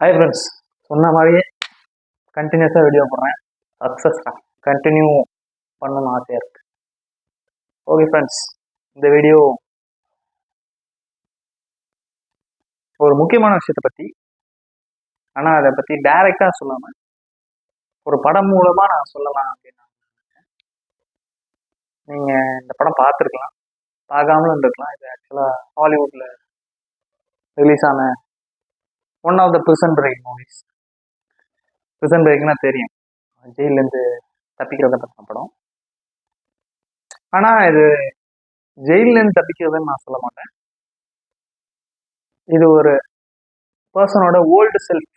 Hi friends, சொன்ன மாதிரியே கண்டினியூஸாக வீடியோ போடுறேன். சக்ஸஸ் தான், கண்டினியூ பண்ணணும்னு ஆசையாக இருக்குது. ஓகே ஃப்ரெண்ட்ஸ், இந்த வீடியோ ஒரு முக்கியமான விஷயத்தை பற்றி, ஆனால் அதை பற்றி டைரெக்டாக சொல்லாமல் ஒரு படம் மூலமாக நான் சொல்லலாம் அப்படின்னா. நீங்கள் இந்த படம் பார்த்துருக்கலாம், பார்க்காமலும் இருந்திருக்கலாம். இது ஆக்சுவலாக ஹாலிவுட்டில் ரிலீஸ் ஆன one of the prison break movies. Prison பிரேக்னா தெரியும், ஜெயிலேருந்து தப்பிக்கிறத பற்றின படம். ஆனால் இது ஜெயிலேருந்து தப்பிக்கிறதுன்னு நான் சொல்ல மாட்டேன். இது ஒரு பர்சனோட ஓல்டு செல்ஃப்,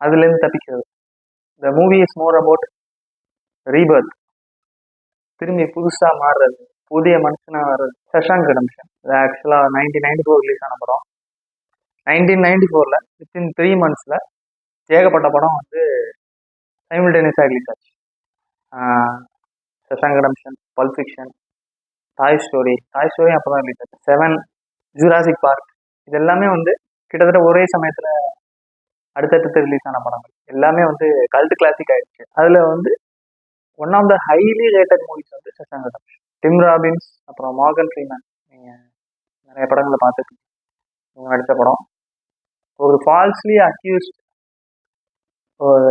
அதுலேருந்து தப்பிக்கிறது. The movie is more about rebirth, திரும்பி புதுசாக மாறுறது, புதிய மனுஷனாக வர்றது. ஷஷாங்க் ரிடெம்ப்ஷன் இது ஆக்சுவலாக 1994 ரிலீஸ் ஆன படம். 1994 வித்தின் 3 months ஏகப்பட்ட படம் சைமில்டேனியஸாக ரிலீஸ் ஆச்சு. ஷஷாங்க் ரிடெம்ப்ஷன், பல்ப் ஃபிக்ஷன், டாய் ஸ்டோரி அப்போ தான் ரிலீஸ் ஆச்சு. 7, ஜுராசிக் பார்க், இது எல்லாமே கிட்டத்தட்ட ஒரே சமயத்தில் அடுத்தடுத்து ரிலீஸ் ஆன படங்கள். எல்லாமே கல்ட் கிளாசிக் ஆயிடுச்சு. அதில் one of the highly rated movies Shawshank Redemption. Tim Robbins, அப்புறம் மார்கன் ஃப்ரீமேன், நீங்கள் நிறைய படங்களை பார்த்துட்டு இவங்க நடித்த படம். ஒரு ஃபால்ஸ்லி அக்யூஸ்ட் ஒரு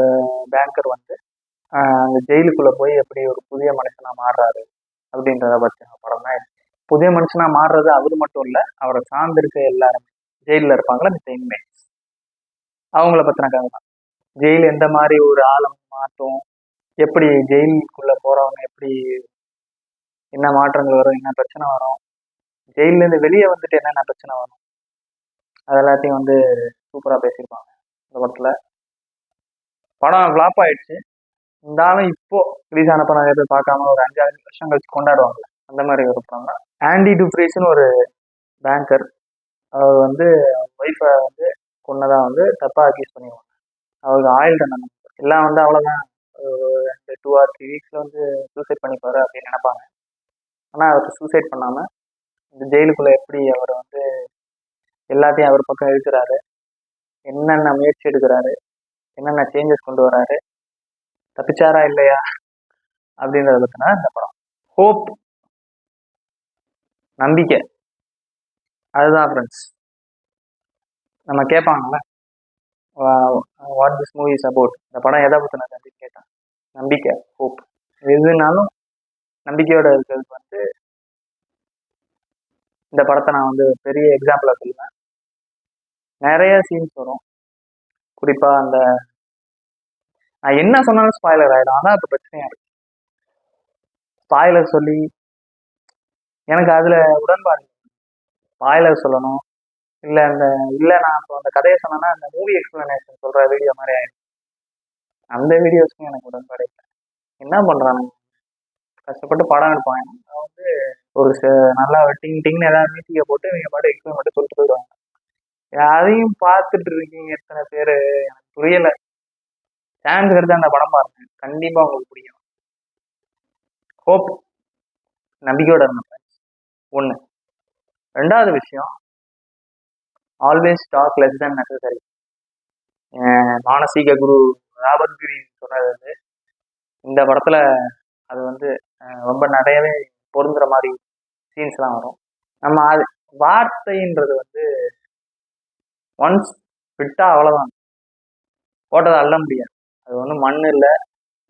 பேங்கர் அந்த ஜெயிலுக்குள்ளே போய் எப்படி ஒரு புதிய மனுஷனாக மாறுறாரு அப்படின்றத பற்றின படம் தான். புதிய மனுஷனாக மாறுறது அவர் மட்டும் இல்லை, அவரை சார்ந்திருக்க எல்லாருமே ஜெயிலில் இருப்பாங்களா மித்த இன்மேட்ஸ், அவங்கள பற்றின கதை தான். ஜெயில் எந்த மாதிரி ஒரு ஆளை மாற்றும், எப்படி ஜெயிலுக்குள்ளே போகிறவங்க எப்படி என்ன மாற்றங்கள் வரும், என்ன பிரச்சனை வரும், ஜெயிலேருந்து வெளியே வந்துட்டு என்னென்ன பிரச்சனை வரும், அது எல்லாத்தையும் சூப்பராக பேசியிருப்பாங்க இந்த படத்தில். படம் ஃப்ளாப் ஆயிடுச்சு. இருந்தாலும் இப்போ ரிலீஸ் ஆன படம் நிறைய பேர் பார்க்காம ஒரு 5-6 வருஷம் கழிச்சு கொண்டாடுவாங்கல்ல, அந்த மாதிரி ஒரு படம் தான். ஆண்டி டுப்ரீஸ்னு ஒரு பேங்கர், அவர் ஒய்ஃபை கொன்னதா தப்பாக அக்யூஸ் பண்ணிடுவாங்க. அவருக்கு ஆயில் தண்டனை எல்லாம் அவ்வளோதான், 2 or 3 weeks சூசைட் பண்ணிப்பாரு அப்படின்னு நினைப்பாங்க. ஆனால் அவர் சூசைட் பண்ணாமல் இந்த ஜெயிலுக்குள்ளே எப்படி அவர் எல்லாத்தையும் அவர் பக்கம் இருக்கிறாரு, என்னென்ன முயற்சி எடுக்கிறாரு, என்னென்ன சேஞ்சஸ் கொண்டு வராரு, தப்பிச்சாரா இல்லையா அப்படின்றத பற்றினா இந்த படம். ஹோப், நம்பிக்கை, அதுதான் ஃப்ரெண்ட்ஸ். நம்ம கேட்பாங்கல்ல what this movie is about, இந்த படம் எதை பற்றினது அப்படின்னு கேட்டான். நம்பிக்கை, ஹோப், எதுனாலும் நம்பிக்கையோட இருக்கிறது இந்த படத்தை நான் பெரிய எக்ஸாம்பிளாக சொல்லுவேன். நிறைய சீன்ஸ் வரும், குறிப்பாக நான் என்ன சொன்னாலும் ஸ்பாய்லர் ஆகிடும். அதான் இப்போ பிரச்சனையாக இருக்கு. ஸ்பாய்லர் சொல்லி எனக்கு அதில் உடன்பாடு. ஸ்பாய்லர் சொல்லணும் இல்லை நான் இப்போ அந்த கதையை சொன்னேன்னா அந்த மூவி எக்ஸ்பிளனேஷன் சொல்கிற வீடியோ மாதிரி ஆயிடும். அந்த வீடியோஸ்க்கும் எனக்கு உடன்பாடு இல்லை. என்ன பண்ணுறாங்க, கஷ்டப்பட்டு படம் எடுப்பாங்க, ஒரு நல்லா டிங்னு ஏதாவது மியூசிக்கை போட்டு இவங்க பாட்டு எக்ஸ்பிளைன் மட்டும் சொல்லிட்டு போயிடுவாங்க. அதையும் பார்த்துட்டு இருக்கீங்க எத்தனை பேர், எனக்கு புரியலை. சான்ஸ் எடுத்து அந்த படம் பாருங்க, கண்டிப்பாக உங்களுக்கு பிடிக்கும். ஹோப், நம்பிக்கையோட இருந்தேன் ஒன்று. 2வது விஷயம், always talk less than necessary. மானசீக குரு ராபர்ட் கிரீன் சொன்னது இந்த படத்தில் அது ரொம்ப நிறையவே பொருந்துற மாதிரி சீன்ஸ்லாம் வரும். நம்ம அது வார்த்தைன்றது ஒன்ஸ் விட்டா அவ்வளோதான், போட்டதை அள்ள முடியாது. அது மண் இல்லை,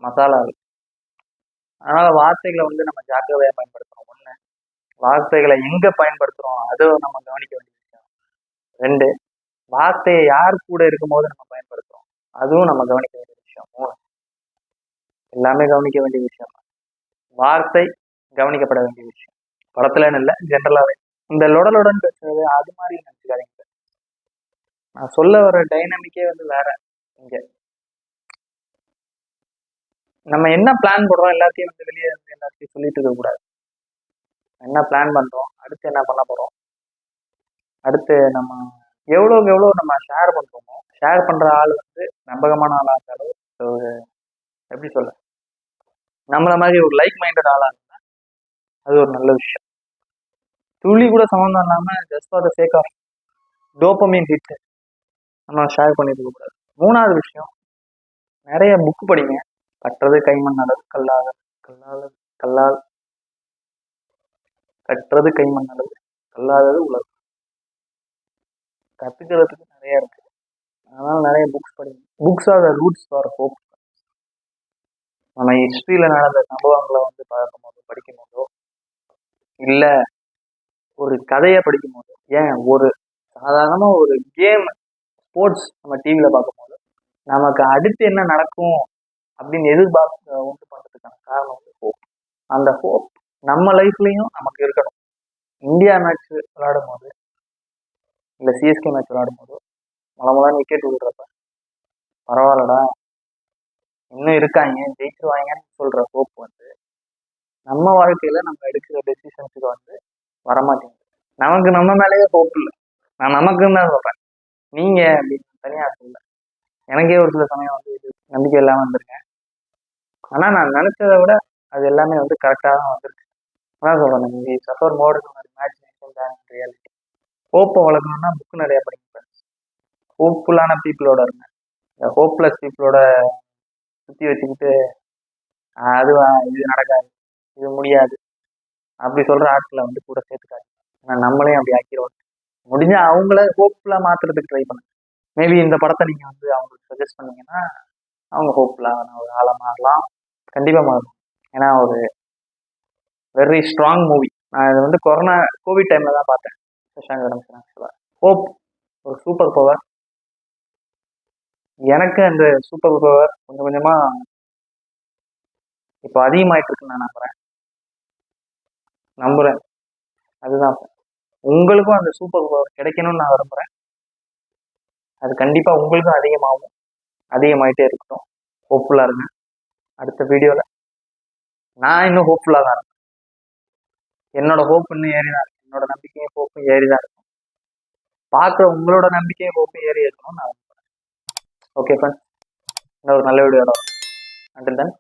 மசாலா இல்லை. அதனால் வார்த்தைகளை நம்ம ஜாக்கிரதையாக பயன்படுத்துகிறோம். 1, வார்த்தைகளை எங்கே பயன்படுத்துகிறோம் அதை நம்ம கவனிக்க வேண்டிய விஷயம். 2, வார்த்தையை யார் கூட இருக்கும்போது நம்ம பயன்படுத்துகிறோம், அதுவும் நம்ம கவனிக்க வேண்டிய விஷயம். 3, எல்லாமே கவனிக்க வேண்டிய விஷயம். வார்த்தை கவனிக்கப்பட வேண்டிய விஷயம். படத்துலன்னு இல்லை, ஜென்ரலாகவே. இந்த லொடலுடன் பேசுறது அது மாதிரி நினச்சிக்காதீங்க. நான் சொல்ல வர டைனமிக்கே வேற. இங்கே நம்ம என்ன பிளான் போடுறோம் எல்லாத்தையும் வெளியே எல்லாத்தையும் சொல்லிட்டு இருக்கக்கூடாது. என்ன பிளான் பண்ணுறோம், அடுத்து என்ன பண்ண போகிறோம், அடுத்து நம்ம எவ்வளோக்கு எவ்வளோ நம்ம ஷேர் பண்ணுறோமோ, ஷேர் பண்ணுற ஆள் நம்பகமான ஆளாக இருந்தாலும், எப்படி சொல்ல, நம்மளை மாதிரி ஒரு லைக் மைண்டட் ஆளாக இருந்தால் அது ஒரு நல்ல விஷயம். துளி கூட சம்மந்தம் இல்லாமல் just for the sake of dopamine hit நம்ம ஷேர் பண்ணிட்டு கூடாது. 3வது விஷயம், நிறைய புக் படிங்க. கற்றது கைமண் நல்லது, கல்லாதது கல்லால் கற்றது கைமண் நல்லது, கல்லாதது உலகம். கத்துக்கிறதுக்கு நிறைய இருக்கு. அதனால நிறைய புக்ஸ் படிங்க. Books R the roots for hope. நம்ம ஹிஸ்டரியில நடந்த சம்பவங்களை வந்து பார்க்கும் போதோ, படிக்கும் போதோ, இல்ல ஒரு கதையை படிக்கும் போதோ, ஏன் ஒரு சாதாரணமா ஒரு கேம், ஸ்போர்ட்ஸ் நம்ம டிவியில பார்க்கும் போது நமக்கு அடுத்து என்ன நடக்கும் அப்படின்னு எதிர்பார்க்க உண்டு பண்றதுக்கான காரணம் வந்து ஹோப். அந்த ஹோப் நம்ம லைஃப்லயும் நமக்கு இருக்கணும். இந்தியா மேட்ச் விளையாடும் போது, இல்ல சிஎஸ்கே மேட்ச் விளையாடும் போது மொதல் விக்கெட் விடுறப்ப பரவாயில்லடா இன்னும் இருக்காங்க ஜெயிச்சிருவாங்கன்னு சொல்ற ஹோப் வந்து நம்ம வாழ்க்கையில நம்ம எடுக்கிற டெசிஷன்ஸுக்கு வந்து வரமாட்டேங்குது. நமக்கு நம்ம மேலேயே ஹோப் இல்லை. நான் நமக்குன்னு தான் சொல்றேன், நீங்க அப்படின்னு தனியா சொல்ல. எனக்கே ஒரு சில சமயம் வந்து இது நம்பிக்கை இல்லாம வந்திருக்கேன். ஆனா நான் நினைச்சதை விட அது எல்லாமே வந்து கரெக்டாக தான் வந்திருக்கு. அதான் சொல்றேன், நீங்க சஃபர் மோர் இமேஜினேஷன் ரியாலிட்டி. ஹோப்பை வளர்க்கணும்னா புக்கு நிறைய படிப்பேன். ஹோப்ஃபுல்லான பீப்புளோட இருங்க. இந்த ஹோப்லெஸ் பீப்புளோட சுற்றி வச்சுக்கிட்டு அதுவா இது நடக்காது, இது முடியாது அப்படி சொல்ற ஆட்களை வந்து கூட சேர்த்துக்காது. ஆனால் நம்மளையும் அப்படி ஆக்கிடுவாங்க. முடிஞ்சா அவங்கள ஹோப்ஃபுல்லா மாத்துறதுக்கு ட்ரை பண்ணுங்க. மேபி இந்த படத்தை நீங்க வந்து அவங்களுக்கு சஜஸ்ட் பண்ணீங்கன்னா அவங்க ஹோப்ஃபுல்லான ஒரு ஆளை மாறலாம். கண்டிப்பா மாறும். ஏன்னா ஒரு வெரி ஸ்ட்ராங் மூவி. நான் இது வந்து கோவிட் டைம்ல தான் பார்த்தேன். ஹோப் ஒரு சூப்பர் பவர். எனக்கு அந்த சூப்பர் பவர் கொஞ்சம் கொஞ்சமா இப்போ அதிகமாயிட்டு இருக்குன்னு நான் நம்புறேன். அதுதான் உங்களுக்கும் அந்த சூப்பர் பவர் கிடைக்கணும்னு நான் விரும்புறேன். அது கண்டிப்பா உங்களுக்கும் அதிகமாயிட்டே இருக்கட்டும். ஹோப்ஃபுல்லா இருங்க. அடுத்த வீடியோல நான் இன்னும் ஹோப்ஃபுல்லா தான் இருக்கேன். என்னோட ஹோப் இன்னும் ஏறிதான் இருக்கு. என்னோட நம்பிக்கையும் ஹோப்பும் ஏறிதான் இருக்கும். பார்க்குற உங்களோட நம்பிக்கையும் ஹோப்பும் ஏறி இருக்கணும்னு நான் விரும்புறேன். ஓகே ஃப்ரெண்ட்ஸ், இன்னொரு நல்ல வீடியோட. Until then